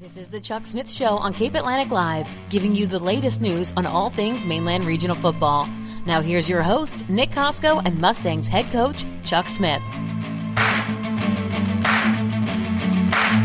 This is the Chuck Smith Show on Cape Atlantic Live, giving you the latest news on all things Mainland Regional Football. Now here's your host, Nick Kosko, and Mustangs head coach, Chuck Smith.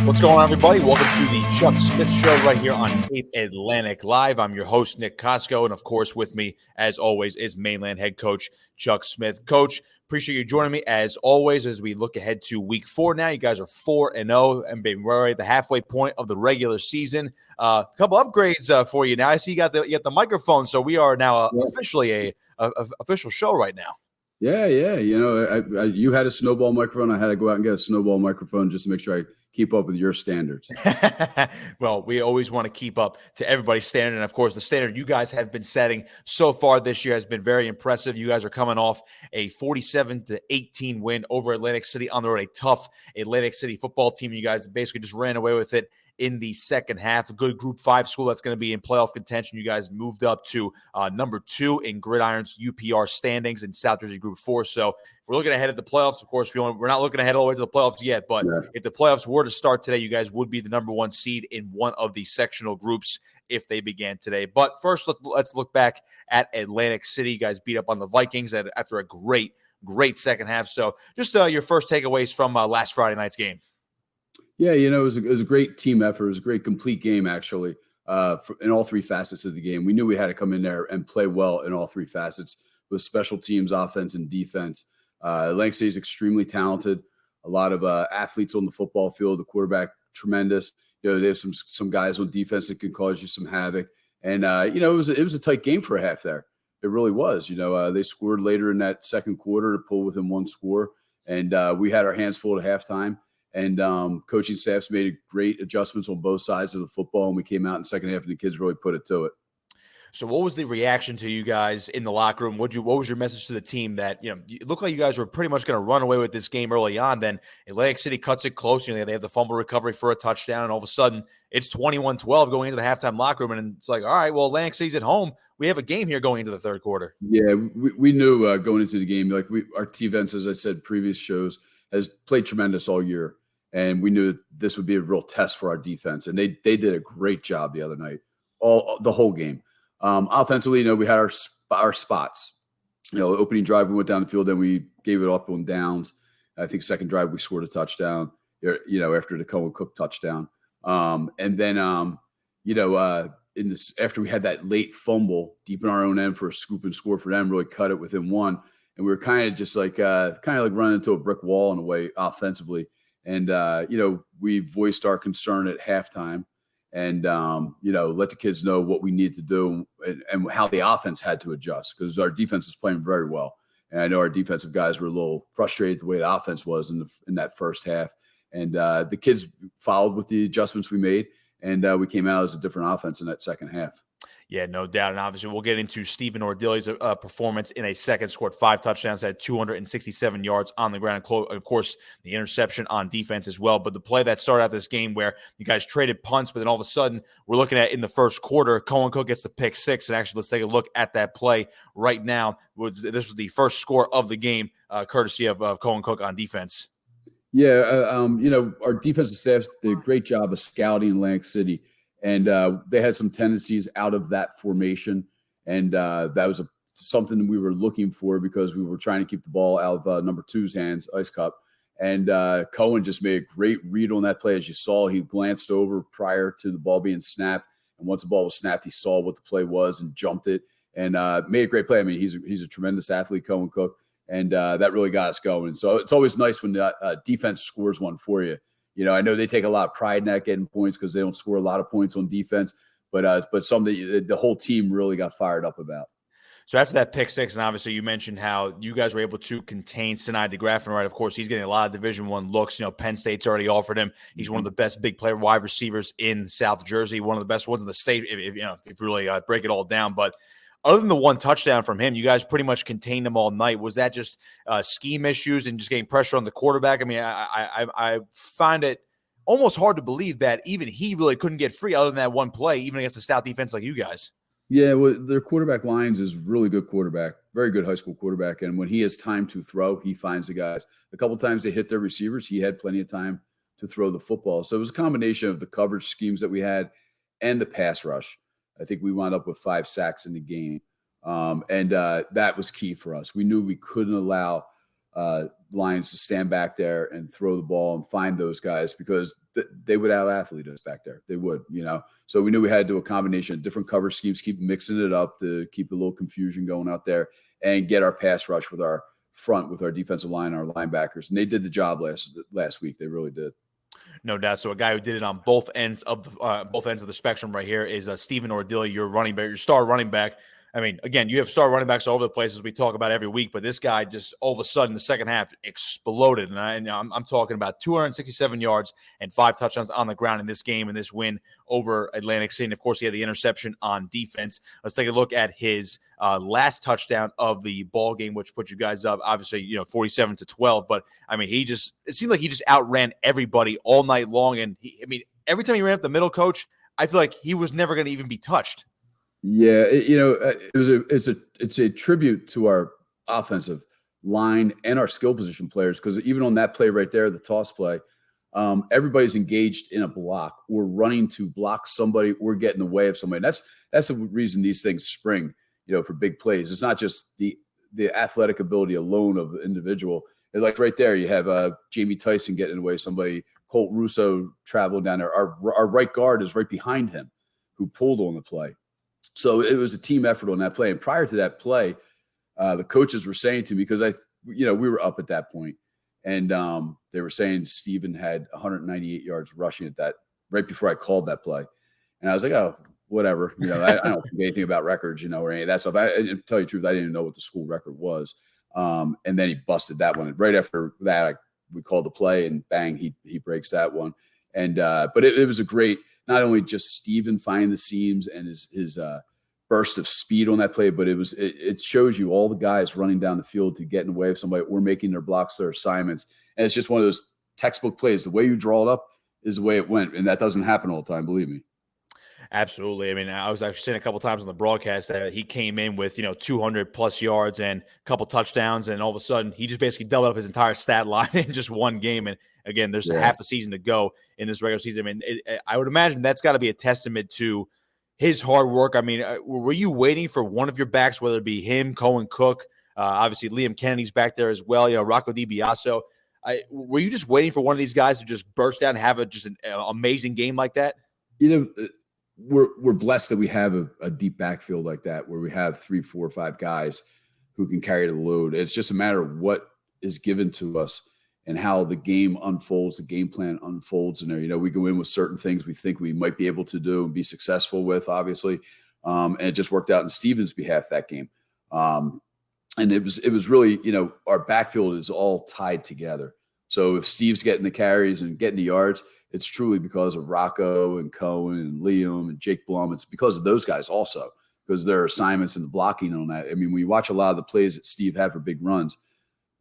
What's going on, everybody? Welcome to the Chuck Smith Show right here on Cape Atlantic Live. I'm your host, Nick Kosko, and of course with me, as always, is Mainland head coach Chuck Smith. Coach, appreciate you joining me as always as we look ahead to week 4 now. You guys are 4-0 and being right at the halfway point of the regular season. A couple upgrades for you now. I see you got the microphone, so we are now officially a official show right now. Yeah. You know, you had a snowball microphone. I had to go out and get a snowball microphone just to make sure I keep up with your standards. Well, we always want to keep up to everybody's standard. And, of course, the standard you guys have been setting so far this year has been very impressive. You guys are coming off a 47-18 win over Atlantic City on the road, a tough Atlantic City football team. You guys basically just ran away with it in the second half. A good Group 5 school that's going to be in playoff contention. You guys moved up to number 2 in Gridiron's UPR standings in South Jersey Group 4. So if we're looking ahead at the playoffs, of course, we're not looking ahead all the way to the playoffs yet. But if the playoffs were to start today, you guys would be the number 1 seed in one of the sectional groups if they began today. But first, let's look back at Atlantic City. You guys beat up on the Vikings after a great second half. So just your first takeaways from last Friday night's game. Yeah, you know, it was a great team effort. It was a great complete game, actually, in all 3 facets of the game. We knew we had to come in there and play well in all 3 facets with special teams, offense, and defense. Atlantic City is extremely talented. A lot of athletes on the football field. The quarterback, tremendous. You know, they have some guys on defense that can cause you some havoc. And you know, it was a tight game for a half there. It really was. You know, they scored later in that second quarter to pull within 1 score, and we had our hands full at halftime. And coaching staffs made great adjustments on both sides of the football, and we came out in the second half, and the kids really put it to it. So what was the reaction to you guys in the locker room? What was your message to the team that, you know, it looked like you guys were pretty much going to run away with this game early on. Then Atlantic City cuts it close. You know, they have the fumble recovery for a touchdown, and all of a sudden it's 21-12 going into the halftime locker room. And it's like, all right, well, Atlantic City's at home. We have a game here going into the third quarter. Yeah, we knew going into the game, like our defense, as I said, previous shows, has played tremendous all year. And we knew that this would be a real test for our defense. And they did a great job the other night, the whole game. Offensively, you know, we had our spots. You know, opening drive, we went down the field, then we gave it up on downs. I think second drive, we scored a touchdown, you know, after the Cohen Cook touchdown. And then, you know, after we had that late fumble deep in our own end for a scoop and score for them, really cut it within 1. And we were kind of just like running into a brick wall in a way offensively. And, you know, we voiced our concern at halftime and, you know, let the kids know what we need to do and how the offense had to adjust because our defense was playing very well. And I know our defensive guys were a little frustrated the way the offense was in that first half. And the kids followed with the adjustments we made, and we came out as a different offense in that second half. Yeah, no doubt. And obviously we'll get into Stephen Ordilly's performance in a second. Scored 5 touchdowns, had 267 yards on the ground. Of course, the interception on defense as well. But the play that started out this game where you guys traded punts, but then all of a sudden we're looking at in the first quarter, Cohen Cook gets the pick 6. And actually, let's take a look at that play right now. This was the first score of the game, courtesy of Cohen Cook on defense. Yeah, you know, our defensive staff did a great job of scouting Atlantic City. And they had some tendencies out of that formation. And that was something we were looking for because we were trying to keep the ball out of number 2's hands, Ice Cup. And Cohen just made a great read on that play. As you saw, he glanced over prior to the ball being snapped. And once the ball was snapped, he saw what the play was and jumped it and made a great play. I mean, he's a tremendous athlete, Cohen Cook. And that really got us going. So it's always nice when the defense scores one for you. You know, I know they take a lot of pride in that getting points because they don't score a lot of points on defense, but something the whole team really got fired up about. So after that pick 6, and obviously you mentioned how you guys were able to contain Sanai Degraph, and right, of course, he's getting a lot of Division I looks. You know, Penn State's already offered him. He's one of the best big player wide receivers in South Jersey, one of the best ones in the state, if you really break it all down. But other than the 1 touchdown from him, you guys pretty much contained him all night. Was that just scheme issues and just getting pressure on the quarterback? I mean, I find it almost hard to believe that even he really couldn't get free other than that one play, even against a stout defense like you guys. Yeah, well, their quarterback lines is really good quarterback, very good high school quarterback. And when he has time to throw, he finds the guys. A couple of times they hit their receivers. He had plenty of time to throw the football. So it was a combination of the coverage schemes that we had and the pass rush. I think we wound up with 5 sacks in the game. And that was key for us. We knew we couldn't allow Lions to stand back there and throw the ball and find those guys because they would out-athlete us back there. They would, So we knew we had to do a combination of different coverage schemes, keep mixing it up to keep a little confusion going out there and get our pass rush with our front, with our defensive line, our linebackers. And they did the job last week. They really did. No doubt. So a guy who did it on both ends of the spectrum right here is Stephen Ordilly, your running back, your star running back. I mean, again, you have star running backs all over the place as we talk about every week, but this guy just all of a sudden the second half exploded. And I'm talking about 267 yards and 5 touchdowns on the ground in this game, in this win over Atlantic City. And of course, he had the interception on defense. Let's take a look at his last touchdown of the ball game, which put you guys up, obviously, 47-12. But I mean, it seemed like he just outran everybody all night long. And every time he ran up the middle, coach, I feel like he was never going to even be touched. Yeah, it's a tribute to our offensive line and our skill position players, because even on that play right there, the toss play, everybody's engaged in a block. We're running to block somebody. We're getting in the way of somebody. That's the reason these things spring, for big plays. It's not just the athletic ability alone of the individual. Like right there, you have Jamie Tyson getting in the way of somebody. Colt Russo traveling down there. Our right guard is right behind him, who pulled on the play. So it was a team effort on that play. And prior to that play, the coaches were saying to me, because we were up at that point, and they were saying Steven had 198 yards rushing at that right before I called that play. And I was like, oh, whatever. I don't think anything about records, or any of that stuff. To tell you the truth, I didn't even know what the school record was. And then he busted that one. And right after that, we called the play, and bang, he breaks that one. And but it was a great, not only just Steven finding the seams and his burst of speed on that play, but it shows you all the guys running down the field to get in the way of somebody or making their blocks, their assignments. And it's just one of those textbook plays. The way you draw it up is the way it went. And that doesn't happen all the time, believe me. Absolutely. I mean, I was actually saying a couple times on the broadcast that he came in with, 200 plus yards and a couple touchdowns. And all of a sudden he just basically doubled up his entire stat line in just one game. And again, there's half a season to go in this regular season. I mean, I would imagine that's got to be a testament to his hard work. I mean, were you waiting for one of your backs, whether it be him, Cohen Cook, obviously Liam Kennedy's back there as well, Rocco DiBiaso. Were you just waiting for one of these guys to just burst out and have an amazing game like that? We're blessed that we have a deep backfield like that, where we have 3, 4, 5 guys who can carry the load. It's just a matter of what is given to us and how the game unfolds, the game plan unfolds in there. We go in with certain things we think we might be able to do and be successful with, obviously. And it just worked out in Steven's behalf that game. And it was really, our backfield is all tied together. So if Steve's getting the carries and getting the yards, it's truly because of Rocco and Cohen and Liam and Jake Blum. It's because of those guys also, because their assignments and the blocking on that. I mean, when you watch a lot of the plays that Steve had for big runs,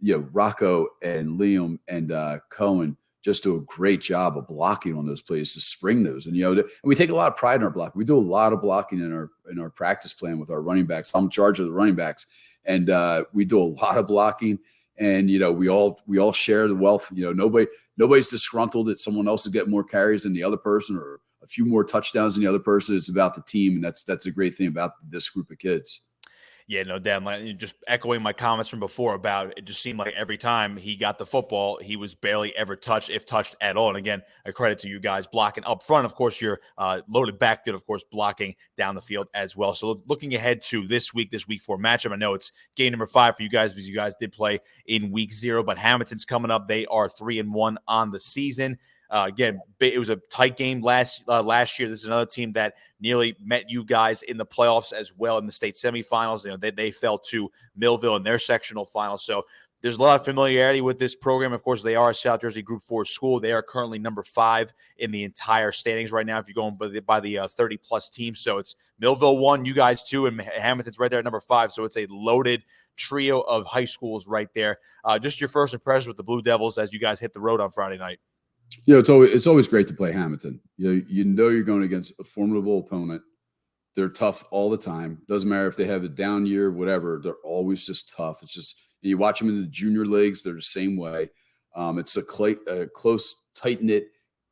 Rocco and Liam and Cohen just do a great job of blocking on those plays to spring those. And, and we take a lot of pride in our block. We do a lot of blocking in our practice plan with our running backs. I'm in charge of the running backs, and we do a lot of blocking. And, we all share the wealth. Nobody's disgruntled that someone else is getting more carries than the other person or a few more touchdowns than the other person. It's about the team. And that's a great thing about this group of kids. Yeah, no doubt. Just echoing my comments from before about it, just seemed like every time he got the football, he was barely ever touched, if touched at all. And again, a credit to you guys blocking up front. Of course, you're loaded backfield, of course, blocking down the field as well. So looking ahead to this week 4 matchup, I know it's game number 5 for you guys because you guys did play in week 0, but Hammonton's coming up. They are 3-1 on the season. Again, it was a tight game last year. This is another team that nearly met you guys in the playoffs as well in the state semifinals. They fell to Millville in their sectional final. So there's a lot of familiarity with this program. Of course, they are a South Jersey Group 4 school. They are currently number 5 in the entire standings right now if you're going by the 30-plus teams. So it's Millville 1, you guys 2, and Hammonton's right there at number 5. So it's a loaded trio of high schools right there. Just your first impression with the Blue Devils as you guys hit the road on Friday night. It's always great to play Hammonton. You're going against a formidable opponent. They're tough all the time. Doesn't matter if they have a down year, whatever. They're always just tough. It's just you watch them in the junior leagues. They're the same way. It's a close, tight-knit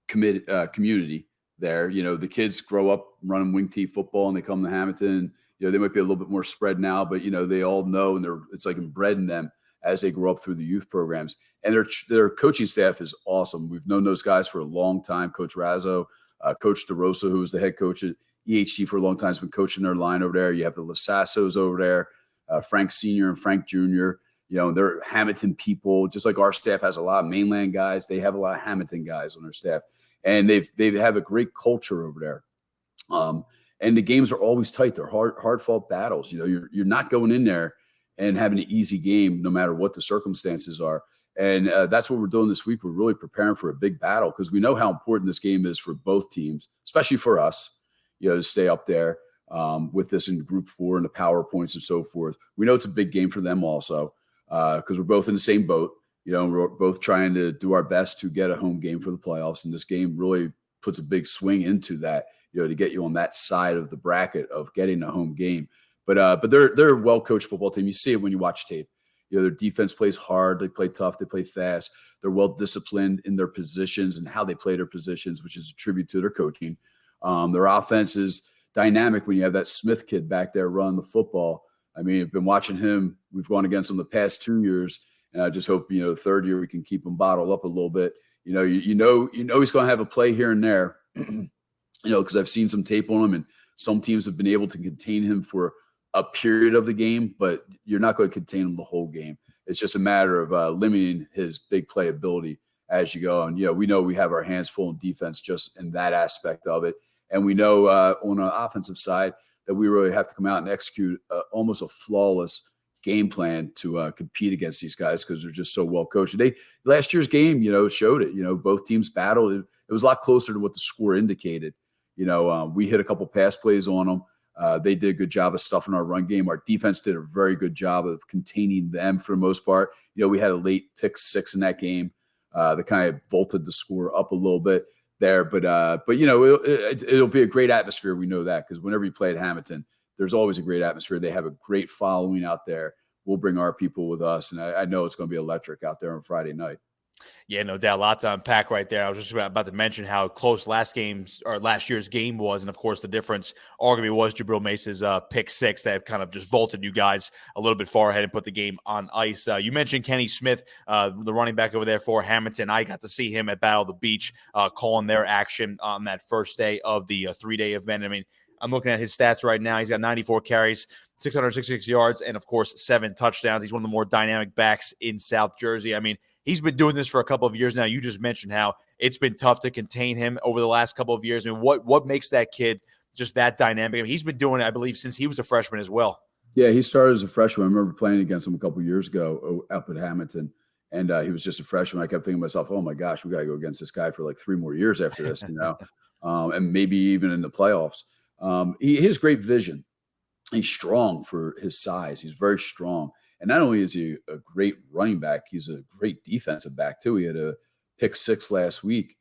community there. You know, the kids grow up running wing tee football and they come to Hammonton. You know, they might be a little bit more spread now, but, you know, they all know, and it's like inbred in them as they grow up through the youth programs. And their coaching staff is awesome. We've known those guys for a long time. Coach Razzo, Coach DeRosa, who was the head coach at EHT for a long time, has been coaching their line over there. You have the Lasassos over there, Frank Sr. and Frank Jr., you know, they're Hammonton people, just like our staff has a lot of Mainland guys. They have a lot of Hammonton guys on their staff, and they have a great culture over there. And the games are always tight. They're hard fought battles. You know, you're not going in there and having an easy game, no matter what the circumstances are. And that's what we're doing this week. We're really preparing for a big battle because we know how important this game is for both teams, especially for us, you know, to stay up there with this in Group 4 and the PowerPoints and so forth. We know it's a big game for them also. Because we're both in the same boat, you know, we're both trying to do our best to get a home game for the playoffs. And this game really puts a big swing into that, you know, to get you on that side of the bracket of getting a home game. But they're a well-coached football team. You see it when you watch tape. You know, their defense plays hard. They play tough. They play fast. They're well-disciplined in their positions and how they play their positions, which is a tribute to their coaching. Their offense is dynamic when you have that Smith kid back there running the football. I mean, I've been watching him. We've gone against him the past 2 years, and I just hope, you know, the third year we can keep him bottled up a little bit. You know, you know he's going to have a play here and there, you know, because I've seen some tape on him, and some teams have been able to contain him for a period of the game, but you're not going to contain him the whole game. It's just a matter of limiting his big play ability as you go. And, you know we have our hands full in defense just in that aspect of it. And we know on an offensive side that we really have to come out and execute almost a flawless game plan to compete against these guys because they're just so well coached. Last year's game, you know, showed it. You know, both teams battled. It was a lot closer to what the score indicated. You know, we hit a couple pass plays on them. They did a good job of stuffing our run game. Our defense did a very good job of containing them for the most part. You know, we had a late pick 6 in that game that kind of vaulted the score up a little bit there, but you know, it'll be a great atmosphere. We know that because whenever you play at Hammonton, there's always a great atmosphere. They have a great following out there. We'll bring our people with us, and I know it's going to be electric out there on Friday night. Yeah, no doubt. A lot to unpack right there. I was just about to mention how close last year's game was. And, of course, the difference arguably was Jabril Mace's pick 6 that kind of just vaulted you guys a little bit far ahead and put the game on ice. You mentioned Kenny Smith, the running back over there for Hammonton. I got to see him at Battle of the Beach calling their action on that first day of the 3-day event. I mean, I'm looking at his stats right now. He's got 94 carries, 666 yards, and, of course, 7 touchdowns. He's one of the more dynamic backs in South Jersey. I mean, he's been doing this for a couple of years now. You just mentioned how it's been tough to contain him over the last couple of years. I mean, what makes that kid just that dynamic? I mean, he's been doing it, I believe, since he was a freshman as well. Yeah, he started as a freshman. I remember playing against him a couple of years ago up at Hammonton, and he was just a freshman. I kept thinking to myself, oh, my gosh, we got to go against this guy for like 3 more years after this, you know, and maybe even in the playoffs. He has great vision. He's strong for his size. He's very strong. And not only is he a great running back, he's a great defensive back too. He had a pick 6 last week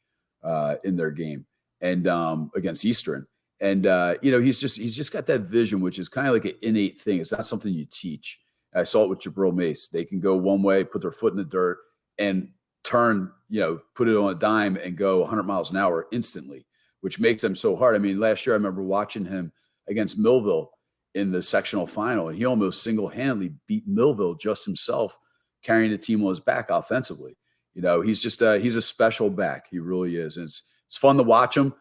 in their game and against Eastern. And you know, he's just got that vision, which is kind of like an innate thing. It's not something you teach. I saw it with Jabril Mace. They can go one way, put their foot in the dirt, and turn, you know, put it on a dime and go 100 miles an hour instantly, which makes them so hard. I mean, last year I remember watching him against Millville in the sectional final, and he almost single-handedly beat Millville just himself, carrying the team on his back offensively. You know, he's just he's a special back. He really is. And it's fun to watch him.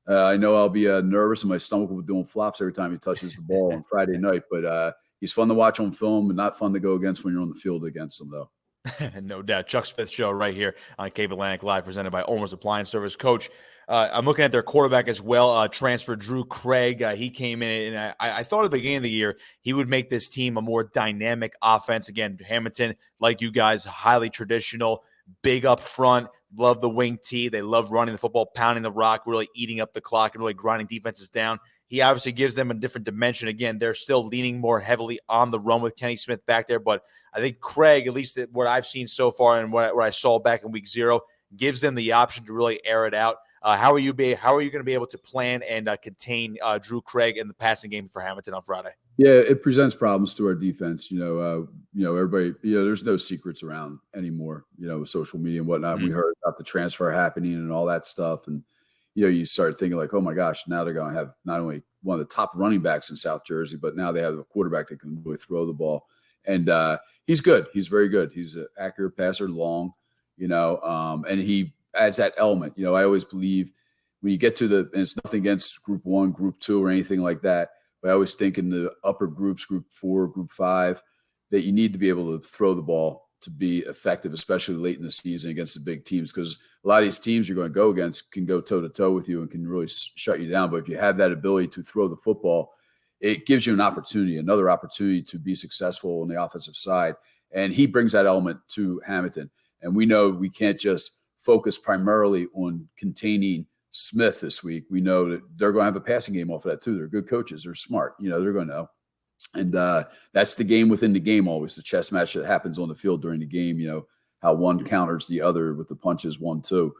I know I'll be nervous and my stomach will be doing flops every time he touches the ball on Friday night, but he's fun to watch on film and not fun to go against when you're on the field against him, though. No doubt. Chuck Smith Show right here on Cape Atlantic Live, presented by Ulmer's Appliance Service. Coach, I'm looking at their quarterback as well, transfer Drew Craig. He came in, and I thought at the beginning of the year he would make this team a more dynamic offense. Again, Hammonton, like you guys, highly traditional, big up front, love the wing tee. They love running the football, pounding the rock, really eating up the clock and really grinding defenses down. He obviously gives them a different dimension. Again, they're still leaning more heavily on the run with Kenny Smith back there. But I think Craig, at least what I've seen so far and what I saw back in week 0, gives them the option to really air it out. How are you going to be able to plan and contain Drew Craig in the passing game for Hammonton on Friday? Yeah, it presents problems to our defense. Everybody, there's no secrets around anymore, with social media and whatnot. Mm-hmm. We heard about the transfer happening and all that stuff. And, you start thinking like, oh my gosh, now they're going to have not only one of the top running backs in South Jersey, but now they have a quarterback that can really throw the ball. And he's good. He's very good. He's an accurate passer, long, and he adds that element. I always believe when you get to and it's nothing against group 1, group 2 or anything like that. But I always think in the upper groups, group 4, group 5, that you need to be able to throw the ball to be effective, especially late in the season against the big teams, because a lot of these teams you're going to go against can go toe-to-toe with you and can really shut you down. But if you have that ability to throw the football, it gives you another opportunity to be successful on the offensive side. And he brings that element to Hammonton. And we know we can't just focus primarily on containing Smith this week. We know that they're going to have a passing game off of that too. They're good coaches. They're smart. They're going to know. And that's the game within the game, always the chess match that happens on the field during the game, how one counters the other with the punches 1-2.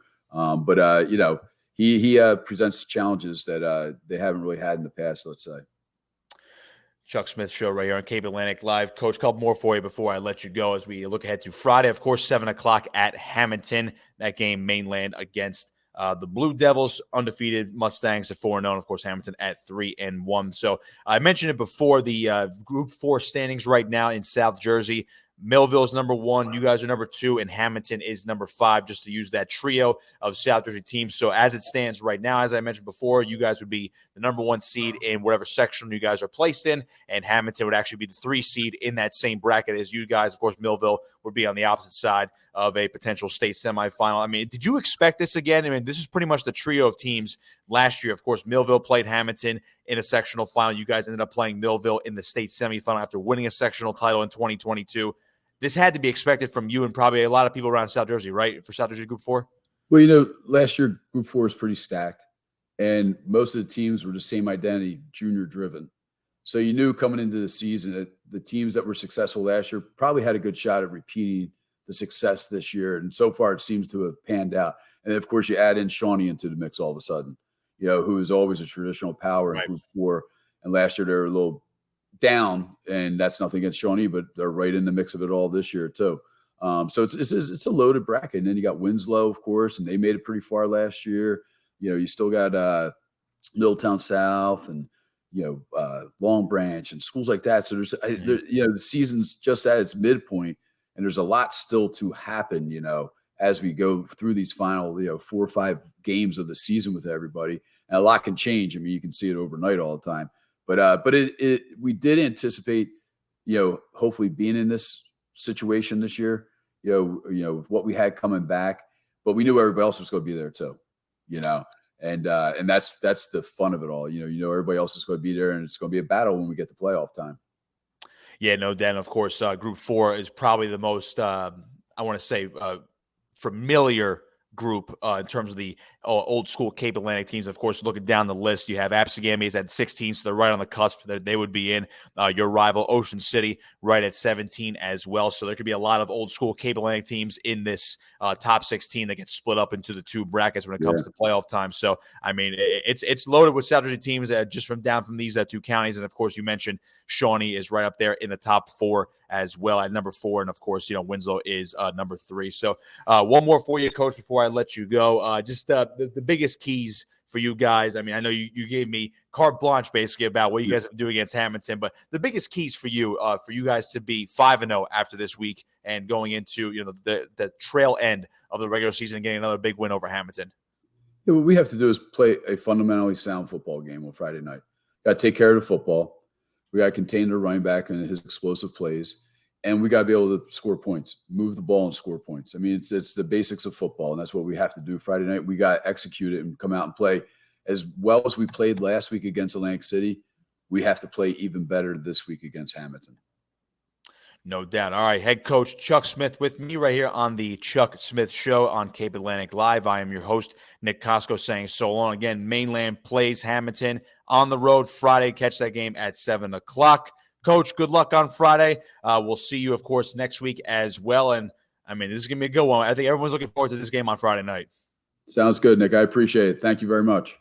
He presents challenges that they haven't really had in the past, let's say. Chuck Smith Show right here on Cape Atlantic Live. Coach, a couple more for you before I let you go as we look ahead to Friday. Of course, 7 o'clock at Hammonton. That game, Mainland against the Blue Devils, undefeated Mustangs at 4-0. Of course, Hammonton at 3-1. So I mentioned it before, the Group 4 standings right now in South Jersey. Millville is number 1. You guys are number 2, and Hammonton is number 5, just to use that trio of South Jersey teams. So as it stands right now, as I mentioned before, you guys would be the number 1 seed in whatever section you guys are placed in, and Hammonton would actually be the 3 seed in that same bracket as you guys. Of course, Millville would be on the opposite side of a potential state semifinal. I mean, did you expect this again? I mean, this is pretty much the trio of teams last year. Of course, Millville played Hammonton in a sectional final. You guys ended up playing Millville in the state semifinal after winning a sectional title in 2022. This had to be expected from you and probably a lot of people around South Jersey, right, for South Jersey Group 4? Well, last year Group 4 is pretty stacked, and most of the teams were the same identity, junior-driven. So you knew coming into the season that the teams that were successful last year probably had a good shot at repeating the success this year, and so far it seems to have panned out. And, of course, you add in Shawnee into the mix all of a sudden, who is always a traditional power in Group 4, and last year they were a little – down, and that's nothing against Shawnee, but they're right in the mix of it all this year too. So it's a loaded bracket. And then you got Winslow, of course, and they made it pretty far last year. You still got Middletown South and Long Branch and schools like that. So the season's just at its midpoint, and there's a lot still to happen. As we go through these final 4 or 5 games of the season with everybody, and a lot can change. I mean, you can see it overnight all the time. But we did anticipate, hopefully being in this situation this year, what we had coming back, but we knew everybody else was going to be there too, and that's the fun of it all. Everybody else is going to be there, and it's going to be a battle when we get to playoff time. Yeah, no doubt. Of course, Group 4 is probably the most, I want to say, familiar group in terms of the old school Cape Atlantic teams. Of course, looking down the list, you have Absegami's at 16, so they're right on the cusp that they would be in. Your rival Ocean City right at 17 as well. So there could be a lot of old school Cape Atlantic teams in this top 16 that get split up into the 2 brackets when it comes to playoff time. So I mean, it's loaded with South Jersey teams just from these 2 counties. And of course, you mentioned Shawnee is right up there in the top 4 as well at number 4, and of course, Winslow is number 3. So one more for you, Coach, before I let you go. Just the biggest keys for you guys. I mean, I know you gave me carte blanche basically about what you guys do against Hammonton, but the biggest keys for you guys to be 5-0 after this week and going into the trail end of the regular season and getting another big win over Hammonton. Yeah, what we have to do is play a fundamentally sound football game on Friday night. Got to take care of the football. We got to contain the running back and his explosive plays. And we got to be able to score points, move the ball and score points. I mean, it's the basics of football, and that's what we have to do Friday night. We got to execute it and come out and play as well as we played last week against Atlantic City. We have to play even better this week against Hammonton. No doubt. All right, head coach Chuck Smith with me right here on the Chuck Smith Show on Cape Atlantic Live. I am your host, Nick Kosko, saying so long. Again, Mainland plays Hammonton on the road Friday. Catch that game at 7 o'clock. Coach, good luck on Friday. We'll see you, of course, next week as well. And, I mean, this is going to be a good one. I think everyone's looking forward to this game on Friday night. Sounds good, Nick. I appreciate it. Thank you very much.